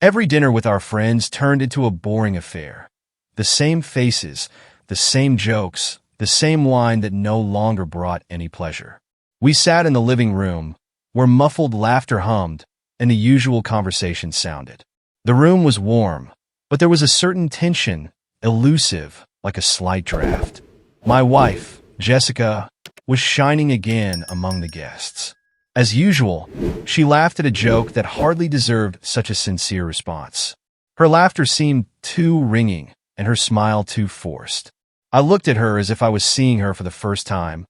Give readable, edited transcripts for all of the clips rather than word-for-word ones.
Every dinner with our friends turned into a boring affair. The same faces, the same jokes, the same wine that no longer brought any pleasure. We sat in the living room, where muffled laughter hummed and the usual conversation sounded. The room was warm, but there was a certain tension, elusive, like a slight draft. My wife, Jessica, was shining again among the guests. As usual, she laughed at a joke that hardly deserved such a sincere response. Her laughter seemed too ringing, and her smile too forced. I looked at her as if I was seeing her for the first time.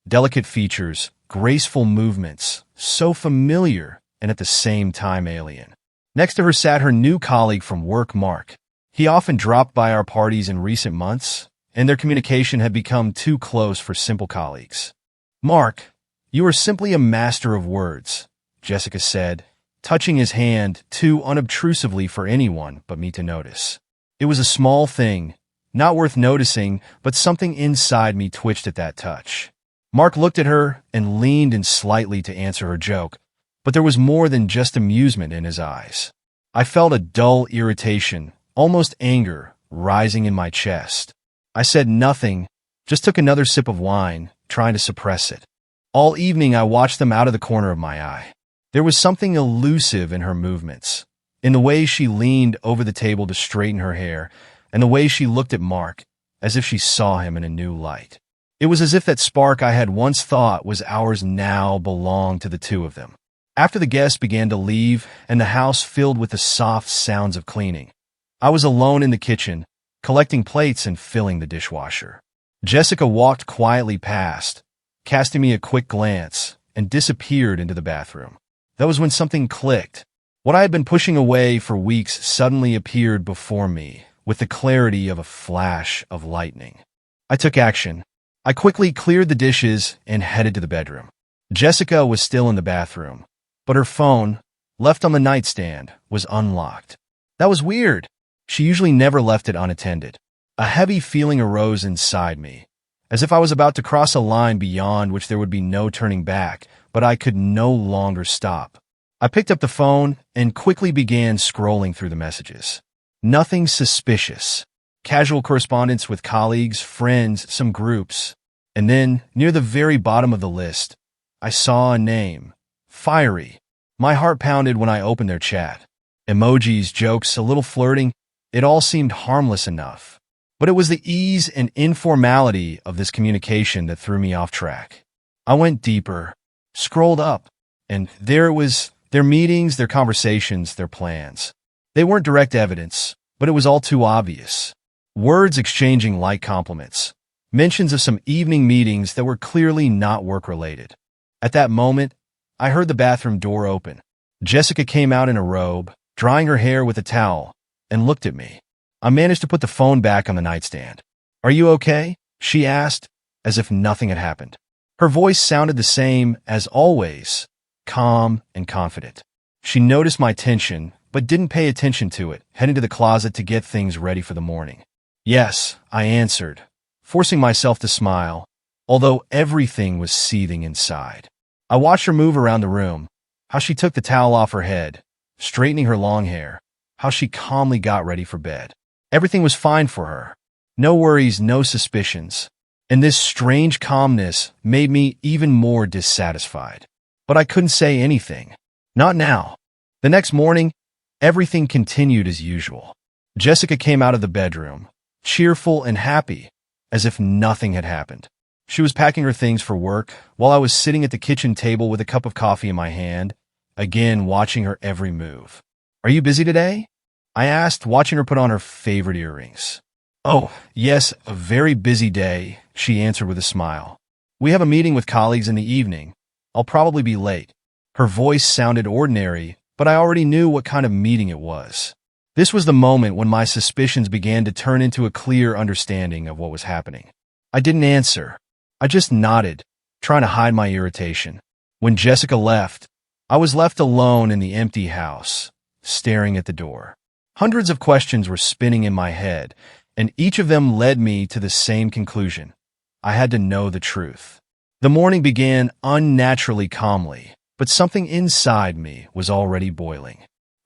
Delicate features, graceful movements, so familiar and at the same time alien. Next to her sat her new colleague from work, Mark. He often dropped by our parties in recent months, and their communication had become too close for simple colleagues. "Mark, you are simply a master of words," Jessica said, touching his hand too unobtrusively for anyone but me to notice. It was a small thing, not worth noticing, but something inside me twitched at that touch. Mark looked at her and leaned in slightly to answer her joke, but there was more than just amusement in his eyes. I felt a dull irritation, almost anger, rising in my chest. I said nothing, just took another sip of wine, trying to suppress it. All evening I watched them out of the corner of my eye. There was something elusive in her movements, in the way she leaned over the table to straighten her hair, and the way she looked at Mark, as if she saw him in a new light. It was as if that spark I had once thought was ours now belonged to the two of them. After the guests began to leave and the house filled with the soft sounds of cleaning, I was alone in the kitchen, collecting plates and filling the dishwasher. Jessica walked quietly past, casting me a quick glance, and disappeared into the bathroom. That was when something clicked. What I had been pushing away for weeks suddenly appeared before me, with the clarity of a flash of lightning. I took action. I quickly cleared the dishes and headed to the bedroom. Jessica was still in the bathroom, but her phone, left on the nightstand, was unlocked. That was weird. She usually never left it unattended. A heavy feeling arose inside me, as if I was about to cross a line beyond which there would be no turning back, but I could no longer stop. I picked up the phone and quickly began scrolling through the messages. Nothing suspicious. Casual correspondence with colleagues, friends, some groups. And then, near the very bottom of the list, I saw a name. Fiery. My heart pounded when I opened their chat. Emojis, jokes, a little flirting. It all seemed harmless enough. But it was the ease and informality of this communication that threw me off track. I went deeper, scrolled up, and there it was, their meetings, their conversations, their plans. They weren't direct evidence, but it was all too obvious. Words exchanging light compliments. Mentions of some evening meetings that were clearly not work-related. At that moment, I heard the bathroom door open. Jessica came out in a robe, drying her hair with a towel, and looked at me. I managed to put the phone back on the nightstand. "Are you okay?" she asked, as if nothing had happened. Her voice sounded the same as always, calm and confident. She noticed my tension, but didn't pay attention to it, heading to the closet to get things ready for the morning. "Yes," I answered, forcing myself to smile, although everything was seething inside. I watched her move around the room, how she took the towel off her head, straightening her long hair, how she calmly got ready for bed. Everything was fine for her. No worries, no suspicions. And this strange calmness made me even more dissatisfied. But I couldn't say anything. Not now. The next morning, everything continued as usual. Jessica came out of the bedroom, cheerful and happy, as if nothing had happened. She was packing her things for work, while I was sitting at the kitchen table with a cup of coffee in my hand, again watching her every move. "Are you busy today?" I asked, watching her put on her favorite earrings. "Oh, yes, a very busy day," she answered with a smile. "We have a meeting with colleagues in the evening. I'll probably be late." Her voice sounded ordinary, but I already knew what kind of meeting it was. This was the moment when my suspicions began to turn into a clear understanding of what was happening. I didn't answer. I just nodded, trying to hide my irritation. When Jessica left, I was left alone in the empty house, staring at the door. Hundreds of questions were spinning in my head, and each of them led me to the same conclusion. I had to know the truth. The morning began unnaturally calmly, but something inside me was already boiling.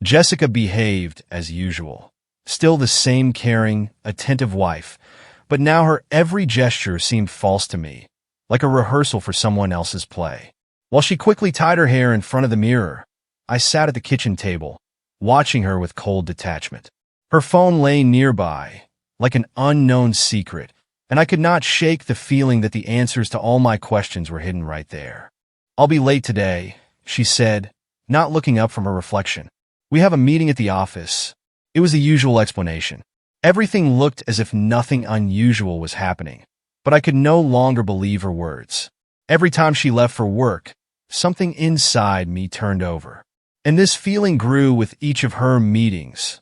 Jessica behaved as usual. Still the same caring, attentive wife, but now her every gesture seemed false to me, like a rehearsal for someone else's play. While she quickly tied her hair in front of the mirror, I sat at the kitchen table, watching her with cold detachment. Her phone lay nearby, like an unknown secret, and I could not shake the feeling that the answers to all my questions were hidden right there. "I'll be late today," she said, not looking up from her reflection. "We have a meeting at the office." It was the usual explanation. Everything looked as if nothing unusual was happening, but I could no longer believe her words. Every time she left for work, something inside me turned over. And this feeling grew with each of her meetings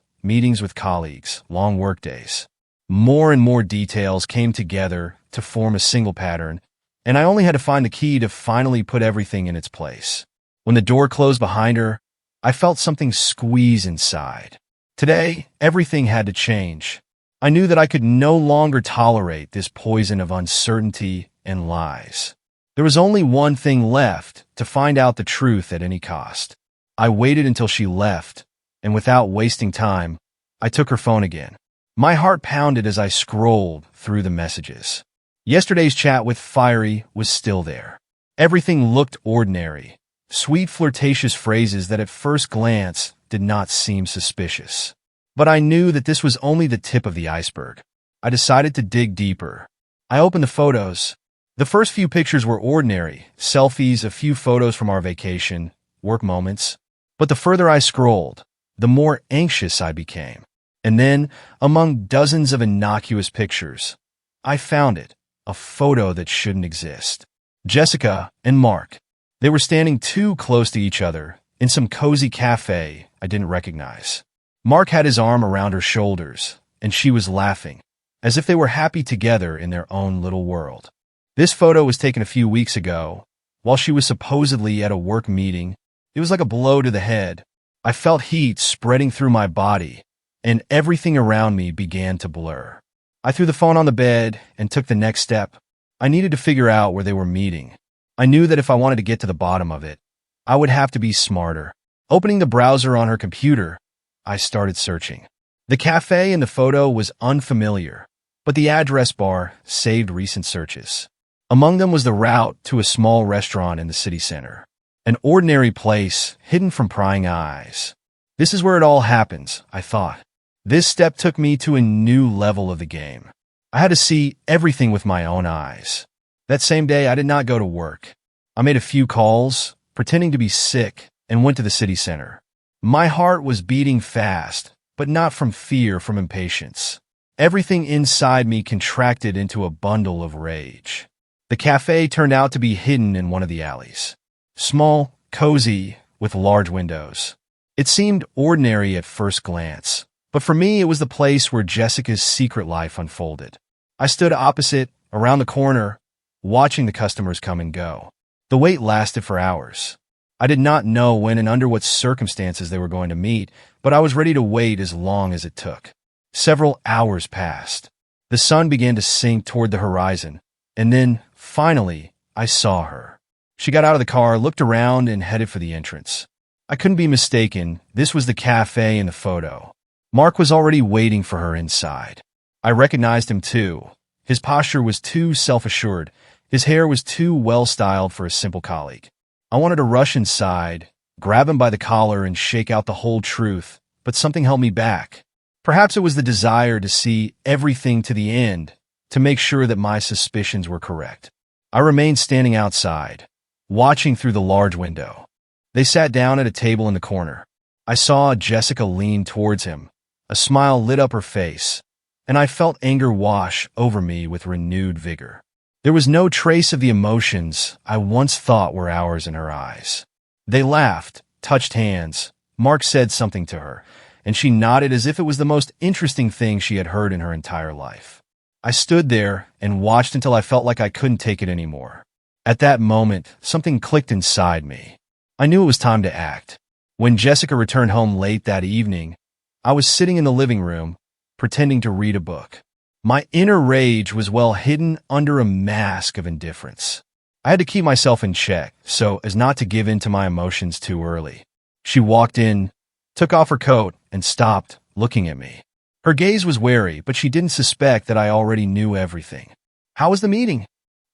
with colleagues, long workdays. More and more details came together to form a single pattern, and I only had to find the key to finally put everything in its place. When the door closed behind her, I felt something squeeze inside. Today, everything had to change. I knew that I could no longer tolerate this poison of uncertainty and lies. There was only one thing left: to find out the truth at any cost. I waited until she left, and without wasting time, I took her phone again. My heart pounded as I scrolled through the messages. Yesterday's chat with Fiery was still there. Everything looked ordinary. Sweet, flirtatious phrases that at first glance did not seem suspicious. But I knew that this was only the tip of the iceberg. I decided to dig deeper. I opened the photos. The first few pictures were ordinary, selfies, a few photos from our vacation, work moments. But the further I scrolled, the more anxious I became. And then, among dozens of innocuous pictures, I found it, a photo that shouldn't exist. Jessica and Mark. They were standing too close to each other in some cozy cafe I didn't recognize. Mark had his arm around her shoulders, and she was laughing, as if they were happy together in their own little world. This photo was taken a few weeks ago, while she was supposedly at a work meeting. It was like a blow to the head. I felt heat spreading through my body, and everything around me began to blur. I threw the phone on the bed and took the next step. I needed to figure out where they were meeting. I knew that if I wanted to get to the bottom of it, I would have to be smarter. Opening the browser on her computer, I started searching. The cafe in the photo was unfamiliar, but the address bar saved recent searches. Among them was the route to a small restaurant in the city center. An ordinary place, hidden from prying eyes. This is where it all happens, I thought. This step took me to a new level of the game. I had to see everything with my own eyes. That same day, I did not go to work. I made a few calls, pretending to be sick, and went to the city center. My heart was beating fast, but not from fear, from impatience. Everything inside me contracted into a bundle of rage. The cafe turned out to be hidden in one of the alleys. Small, cozy, with large windows. It seemed ordinary at first glance, but for me it was the place where Jessica's secret life unfolded. I stood opposite, around the corner, watching the customers come and go. The wait lasted for hours. I did not know when and under what circumstances they were going to meet, but I was ready to wait as long as it took. Several hours passed. The sun began to sink toward the horizon, and then, finally, I saw her. She got out of the car, looked around, and headed for the entrance. I couldn't be mistaken. This was the cafe in the photo. Mark was already waiting for her inside. I recognized him too. His posture was too self-assured. His hair was too well-styled for a simple colleague. I wanted to rush inside, grab him by the collar, and shake out the whole truth, but something held me back. Perhaps it was the desire to see everything to the end, to make sure that my suspicions were correct. I remained standing outside, watching through the large window. They sat down at a table in the corner. I saw Jessica lean towards him. A smile lit up her face, and I felt anger wash over me with renewed vigor. There was no trace of the emotions I once thought were ours in her eyes. They laughed, touched hands. Mark said something to her, and she nodded as if it was the most interesting thing she had heard in her entire life. I stood there and watched until I felt like I couldn't take it anymore. At that moment, something clicked inside me. I knew it was time to act. When Jessica returned home late that evening, I was sitting in the living room, pretending to read a book. My inner rage was well hidden under a mask of indifference. I had to keep myself in check so as not to give in to my emotions too early. She walked in, took off her coat, and stopped, looking at me. Her gaze was wary, but she didn't suspect that I already knew everything. "How was the meeting?"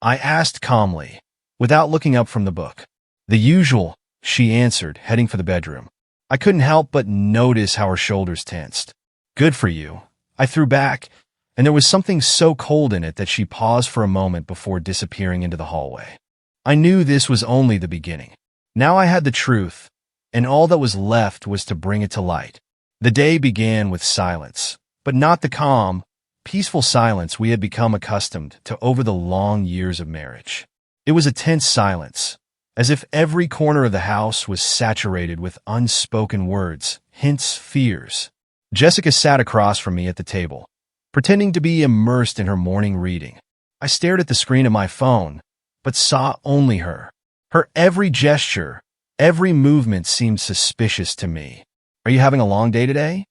I asked calmly, without looking up from the book. "The usual," she answered, heading for the bedroom. I couldn't help but notice how her shoulders tensed. "Good for you," I threw back, and there was something so cold in it that she paused for a moment before disappearing into the hallway. I knew this was only the beginning. Now I had the truth, and all that was left was to bring it to light. The day began with silence, but not the calm, peaceful silence we had become accustomed to over the long years of marriage. It was a tense silence, as if every corner of the house was saturated with unspoken words, hints, fears. Jessica sat across from me at the table, pretending to be immersed in her morning reading. I stared at the screen of my phone, but saw only her. Her every gesture, every movement seemed suspicious to me. "Are you having a long day today?"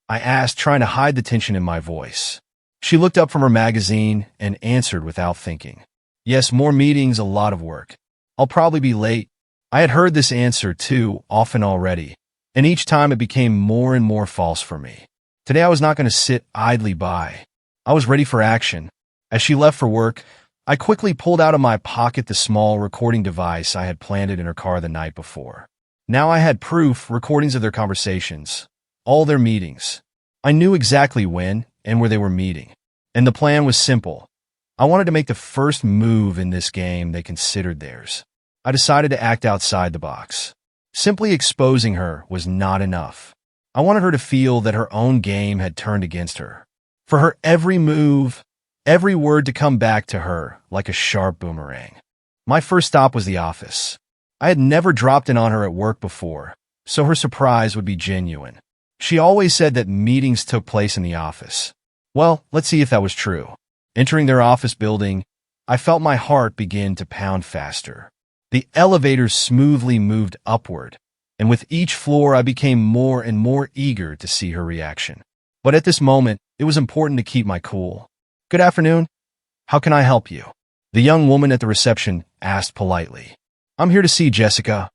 I asked, trying to hide the tension in my voice. She looked up from her magazine and answered without thinking. "Yes, more meetings, a lot of work. I'll probably be late." I had heard this answer too often already, and each time it became more and more false for me. Today I was not going to sit idly by. I was ready for action. As she left for work, I quickly pulled out of my pocket the small recording device I had planted in her car the night before. Now I had proof, recordings of their conversations, all their meetings. I knew exactly when and where they were meeting. And the plan was simple. I wanted to make the first move in this game they considered theirs. I decided to act outside the box. Simply exposing her was not enough. I wanted her to feel that her own game had turned against her. For her every move, every word to come back to her like a sharp boomerang. My first stop was the office. I had never dropped in on her at work before, so her surprise would be genuine. She always said that meetings took place in the office. Well, let's see if that was true. Entering their office building, I felt my heart begin to pound faster. The elevator smoothly moved upward, and with each floor I became more and more eager to see her reaction. But at this moment, it was important to keep my cool. "Good afternoon. How can I help you?" The young woman at the reception asked politely. "I'm here to see Jessica,"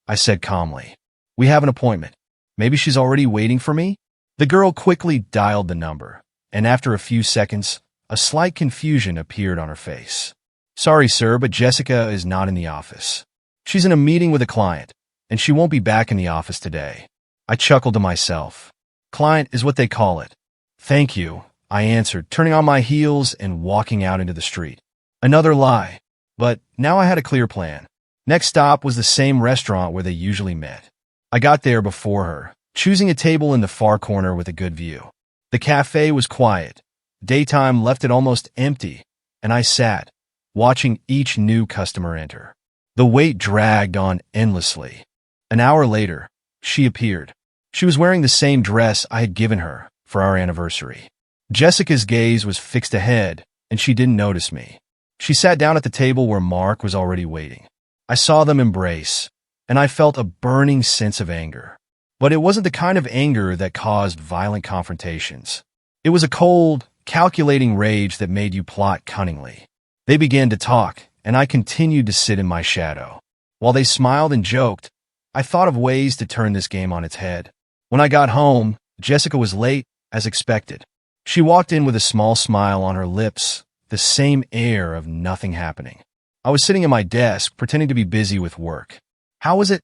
I said calmly. "We have an appointment. Maybe she's already waiting for me?" The girl quickly dialed the number, and after a few seconds, a slight confusion appeared on her face. "Sorry, sir, but Jessica is not in the office. She's in a meeting with a client, and she won't be back in the office today." I chuckled to myself. "Client is what they call it." "Thank you," I answered, turning on my heels and walking out into the street. Another lie. But now I had a clear plan. Next stop was the same restaurant where they usually met. I got there before her, choosing a table in the far corner with a good view. The cafe was quiet. Daytime left it almost empty, and I sat, watching each new customer enter. The wait dragged on endlessly. An hour later, she appeared. She was wearing the same dress I had given her for our anniversary. Jessica's gaze was fixed ahead, and she didn't notice me. She sat down at the table where Mark was already waiting. I saw them embrace, and I felt a burning sense of anger. But it wasn't the kind of anger that caused violent confrontations. It was a cold, calculating rage that made you plot cunningly. They began to talk, and I continued to sit in my shadow. While they smiled and joked, I thought of ways to turn this game on its head. When I got home, Jessica was late, as expected. She walked in with a small smile on her lips, the same air of nothing happening. I was sitting at my desk, pretending to be busy with work. "How was it?"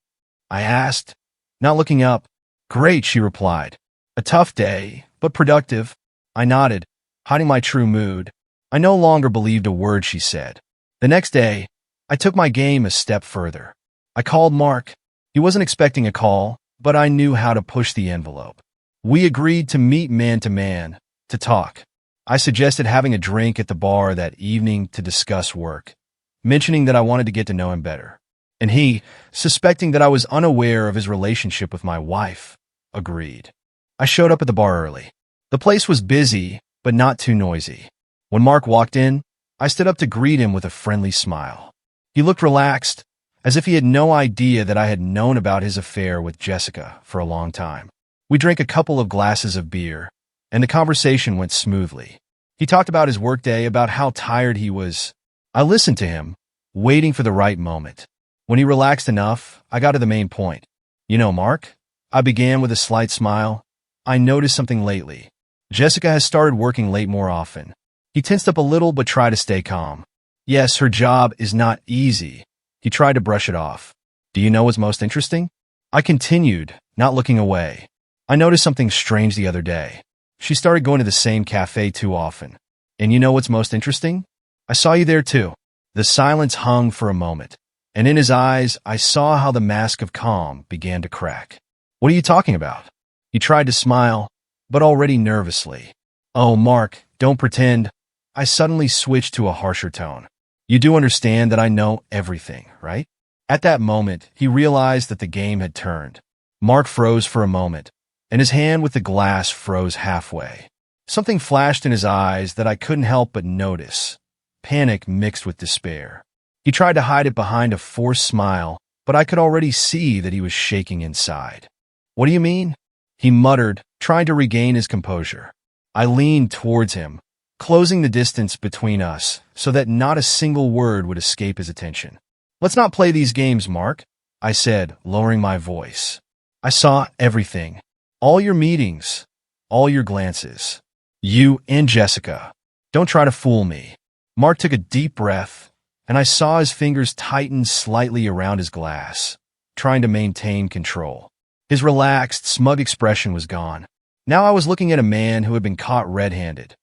I asked, not looking up. "Great," she replied. "A tough day, but productive." I nodded, hiding my true mood. I no longer believed a word she said. The next day, I took my game a step further. I called Mark. He wasn't expecting a call, but I knew how to push the envelope. We agreed to meet man to man, to talk. I suggested having a drink at the bar that evening to discuss work, mentioning that I wanted to get to know him better. And he, suspecting that I was unaware of his relationship with my wife, agreed. I showed up at the bar early. The place was busy, but not too noisy. When Mark walked in, I stood up to greet him with a friendly smile. He looked relaxed, as if he had no idea that I had known about his affair with Jessica for a long time. We drank a couple of glasses of beer, and the conversation went smoothly. He talked about his workday, about how tired he was. I listened to him, waiting for the right moment. When he relaxed enough, I got to the main point. "You know, Mark, I began with a slight smile. I noticed something lately. Jessica has started working late more often. He tensed up a little but tried to stay calm. Yes, her job is not easy. He tried to brush it off. Do you know what's most interesting? I continued, not looking away. I noticed something strange the other day. She started going to the same cafe too often. And you know what's most interesting? I saw you there too. The silence hung for a moment, and in his eyes I saw how the mask of calm began to crack. What are you talking about? He tried to smile, but already nervously. Oh, Mark, don't pretend. I suddenly switched to a harsher tone. You do understand that I know everything, right? At that moment, he realized that the game had turned. Mark froze for a moment, and his hand with the glass froze halfway. Something flashed in his eyes that I couldn't help but notice. Panic mixed with despair. He tried to hide it behind a forced smile, but I could already see that he was shaking inside. What do you mean? He muttered, trying to regain his composure. I leaned towards him, closing the distance between us so that not a single word would escape his attention. Let's not play these games, Mark, I said, lowering my voice. I saw everything. All your meetings, all your glances. You and Jessica. Don't try to fool me. Mark took a deep breath, and I saw his fingers tighten slightly around his glass, trying to maintain control. His relaxed, smug expression was gone. Now I was looking at a man who had been caught red-handed,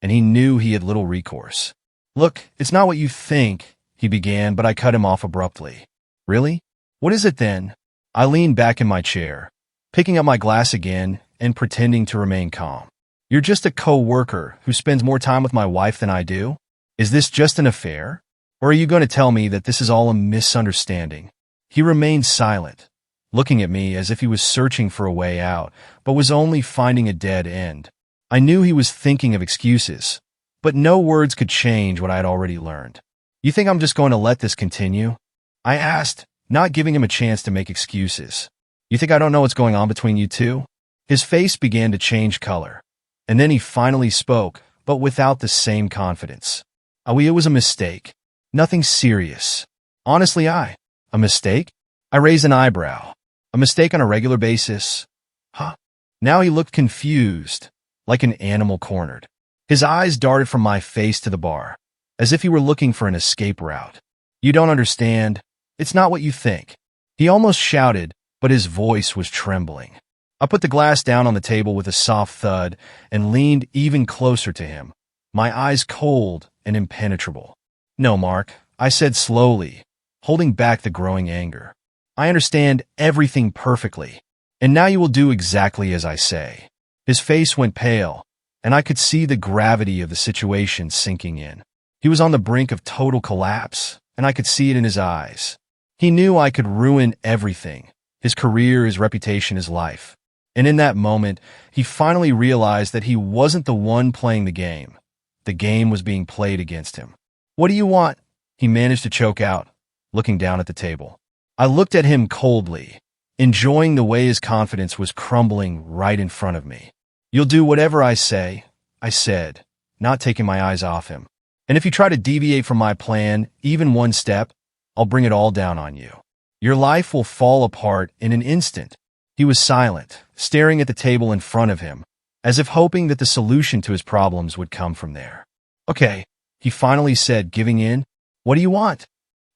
and he knew he had little recourse. Look, it's not what you think, he began, but I cut him off abruptly. Really? What is it then? I leaned back in my chair, picking up my glass again and pretending to remain calm. You're just a co-worker who spends more time with my wife than I do? Is this just an affair? Or are you going to tell me that this is all a misunderstanding? He remained silent, looking at me as if he was searching for a way out, but was only finding a dead end. I knew he was thinking of excuses, but no words could change what I had already learned. You think I'm just going to let this continue? I asked, not giving him a chance to make excuses. You think I don't know what's going on between you two? His face began to change color, and then he finally spoke, but without the same confidence. It was a mistake. Nothing serious. Honestly, a mistake? I raised an eyebrow. A mistake on a regular basis? Huh? Now he looked confused, like an animal cornered. His eyes darted from my face to the bar, as if he were looking for an escape route. You don't understand. It's not what you think. He almost shouted, but his voice was trembling. I put the glass down on the table with a soft thud and leaned even closer to him, my eyes cold and impenetrable. No, Mark, I said slowly, holding back the growing anger. I understand everything perfectly, and now you will do exactly as I say. His face went pale, and I could see the gravity of the situation sinking in. He was on the brink of total collapse, and I could see it in his eyes. He knew I could ruin everything, his career, his reputation, his life. And in that moment, he finally realized that he wasn't the one playing the game. The game was being played against him. What do you want? He managed to choke out, looking down at the table. I looked at him coldly, enjoying the way his confidence was crumbling right in front of me. You'll do whatever I say, I said, not taking my eyes off him. And if you try to deviate from my plan, even one step, I'll bring it all down on you. Your life will fall apart in an instant. He was silent, staring at the table in front of him, as if hoping that the solution to his problems would come from there. Okay, he finally said, giving in. What do you want?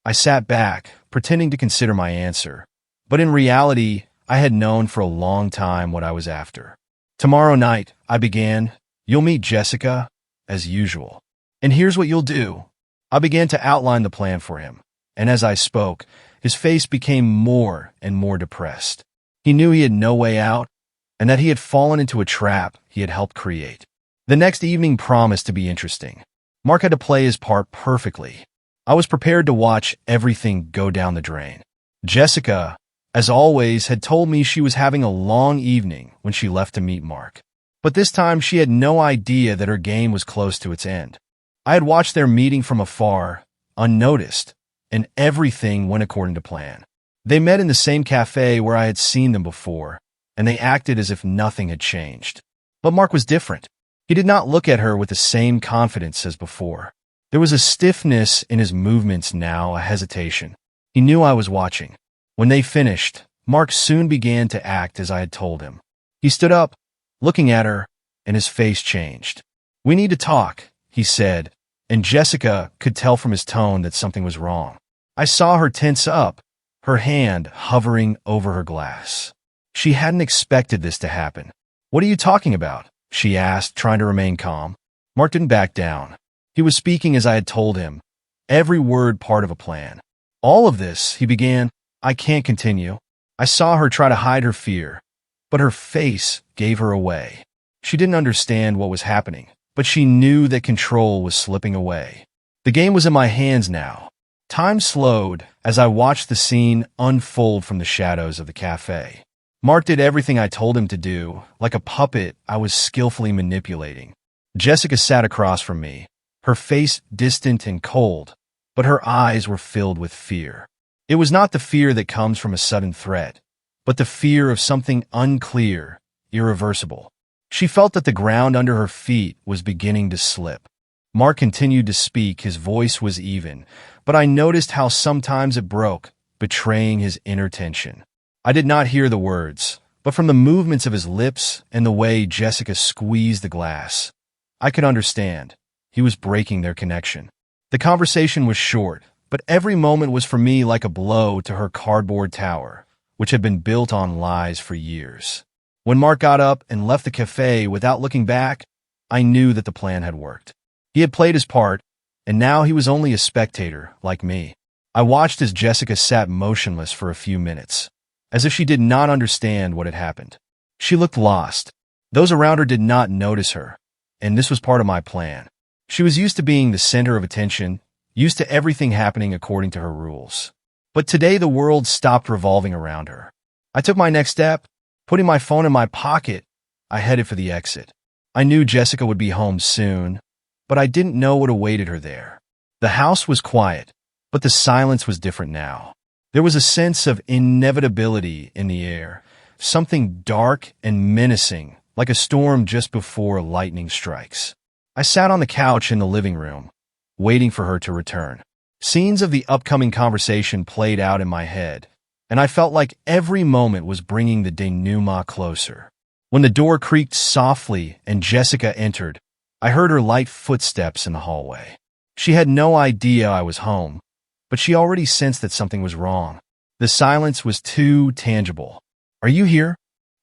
I sat back, pretending to consider my answer. But in reality, I had known for a long time what I was after. Tomorrow night, I began, you'll meet Jessica, as usual. And here's what you'll do. I began to outline the plan for him, and as I spoke, his face became more and more depressed. He knew he had no way out, and that he had fallen into a trap he had helped create. The next evening promised to be interesting. Mark had to play his part perfectly. I was prepared to watch everything go down the drain. Jessica, as always, had told me she was having a long evening when she left to meet Mark. But this time she had no idea that her game was close to its end. I had watched their meeting from afar, unnoticed, and everything went according to plan. They met in the same cafe where I had seen them before, and they acted as if nothing had changed. But Mark was different. He did not look at her with the same confidence as before. There was a stiffness in his movements now, a hesitation. He knew I was watching. When they finished, Mark soon began to act as I had told him. He stood up, looking at her, and his face changed. "We need to talk," he said, and Jessica could tell from his tone that something was wrong. I saw her tense up, her hand hovering over her glass. She hadn't expected this to happen. "What are you talking about?" she asked, trying to remain calm. Mark didn't back down. He was speaking as I had told him, every word part of a plan. "All of this," he began. "I can't continue." I saw her try to hide her fear, but her face gave her away. She didn't understand what was happening, but she knew that control was slipping away. The game was in my hands now. Time slowed as I watched the scene unfold from the shadows of the cafe. Mark did everything I told him to do, like a puppet I was skillfully manipulating. Jessica sat across from me, her face distant and cold, but her eyes were filled with fear. It was not the fear that comes from a sudden threat, but the fear of something unclear, irreversible. She felt that the ground under her feet was beginning to slip. Mark continued to speak, his voice was even, but I noticed how sometimes it broke, betraying his inner tension. I did not hear the words, but from the movements of his lips and the way Jessica squeezed the glass, I could understand. He was breaking their connection. The conversation was short, but every moment was for me like a blow to her cardboard tower, which had been built on lies for years. When Mark got up and left the cafe without looking back, I knew that the plan had worked. He had played his part, and now he was only a spectator, like me. I watched as Jessica sat motionless for a few minutes, as if she did not understand what had happened. She looked lost. Those around her did not notice her, and this was part of my plan. She was used to being the center of attention, used to everything happening according to her rules. But today the world stopped revolving around her. I took my next step. Putting my phone in my pocket, I headed for the exit. I knew Jessica would be home soon, but I didn't know what awaited her there. The house was quiet, but the silence was different now. There was a sense of inevitability in the air, something dark and menacing, like a storm just before lightning strikes. I sat on the couch in the living room, waiting for her to return. Scenes of the upcoming conversation played out in my head, and I felt like every moment was bringing the denouement closer. When the door creaked softly and Jessica entered, I heard her light footsteps in the hallway. She had no idea I was home, but she already sensed that something was wrong. The silence was too tangible. "Are you here?"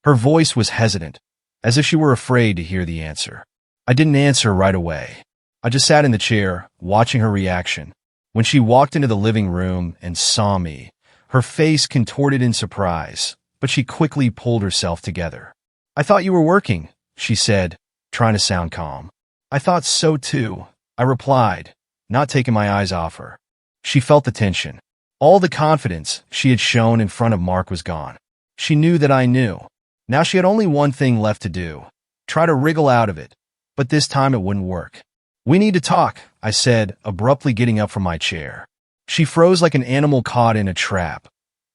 Her voice was hesitant, as if she were afraid to hear the answer. I didn't answer right away. I just sat in the chair, watching her reaction. When she walked into the living room and saw me, her face contorted in surprise, but she quickly pulled herself together. "I thought you were working," she said, trying to sound calm. "I thought so too," I replied, not taking my eyes off her. She felt the tension. All the confidence she had shown in front of Mark was gone. She knew that I knew. Now she had only one thing left to do, try to wriggle out of it, but this time it wouldn't work. "We need to talk," I said, abruptly getting up from my chair. She froze like an animal caught in a trap,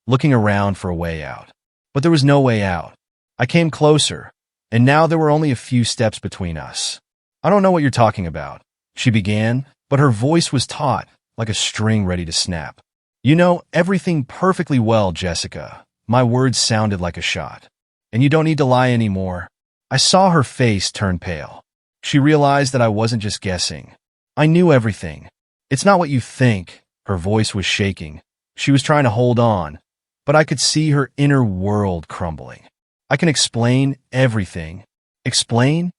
looking around for a way out. But there was no way out. I came closer, and now there were only a few steps between us. "I don't know what you're talking about," she began, but her voice was taut, like a string ready to snap. "You know everything perfectly well, Jessica." My words sounded like a shot. "And you don't need to lie anymore." I saw her face turn pale. She realized that I wasn't just guessing. I knew everything. "It's not what you think." Her voice was shaking. She was trying to hold on, but I could see her inner world crumbling. "I can explain everything." "Explain?"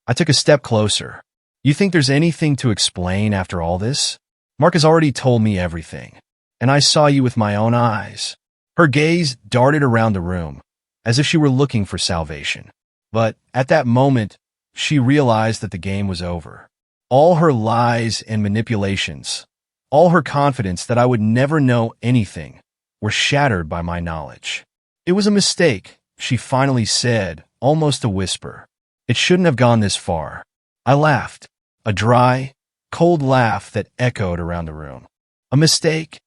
I took a step closer. "You think there's anything to explain after all this? Mark has already told me everything, and I saw you with my own eyes." Her gaze darted around the room, as if she were looking for salvation. But at that moment, she realized that the game was over. All her lies and manipulations, all her confidence that I would never know anything, were shattered by my knowledge. "It was a mistake," she finally said, almost a whisper. "It shouldn't have gone this far." I laughed, a dry, cold laugh that echoed around the room. "A mistake?"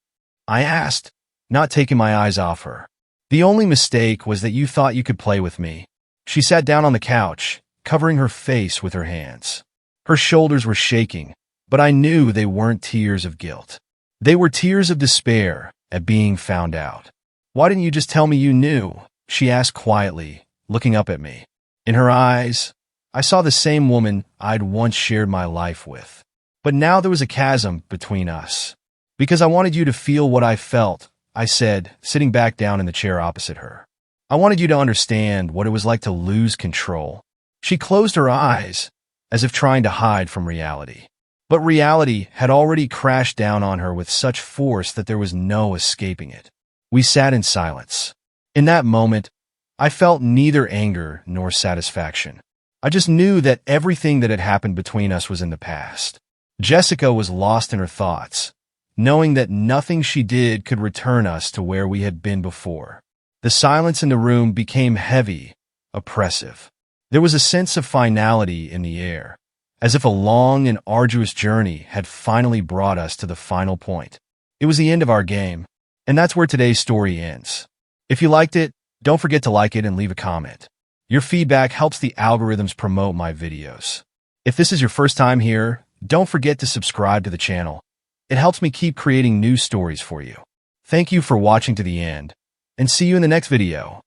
I asked, not taking my eyes off her. "The only mistake was that you thought you could play with me." She sat down on the couch, covering her face with her hands. Her shoulders were shaking, but I knew they weren't tears of guilt. They were tears of despair at being found out. Why didn't you just tell me you knew? She asked quietly, looking up at me. In her eyes, I saw the same woman I'd once shared my life with. But now there was a chasm between us. Because I wanted you to feel what I felt, I said, sitting back down in the chair opposite her. I wanted you to understand what it was like to lose control. She closed her eyes, as if trying to hide from reality. But reality had already crashed down on her with such force that there was no escaping it. We sat in silence. In that moment, I felt neither anger nor satisfaction. I just knew that everything that had happened between us was in the past. Jessica was lost in her thoughts, knowing that nothing she did could return us to where we had been before. The silence in the room became heavy, oppressive. There was a sense of finality in the air, as if a long and arduous journey had finally brought us to the final point. It was the end of our game, and that's where today's story ends. If you liked it, don't forget to like it and leave a comment. Your feedback helps the algorithms promote my videos. If this is your first time here, don't forget to subscribe to the channel. It helps me keep creating new stories for you. Thank you for watching to the end, and see you in the next video.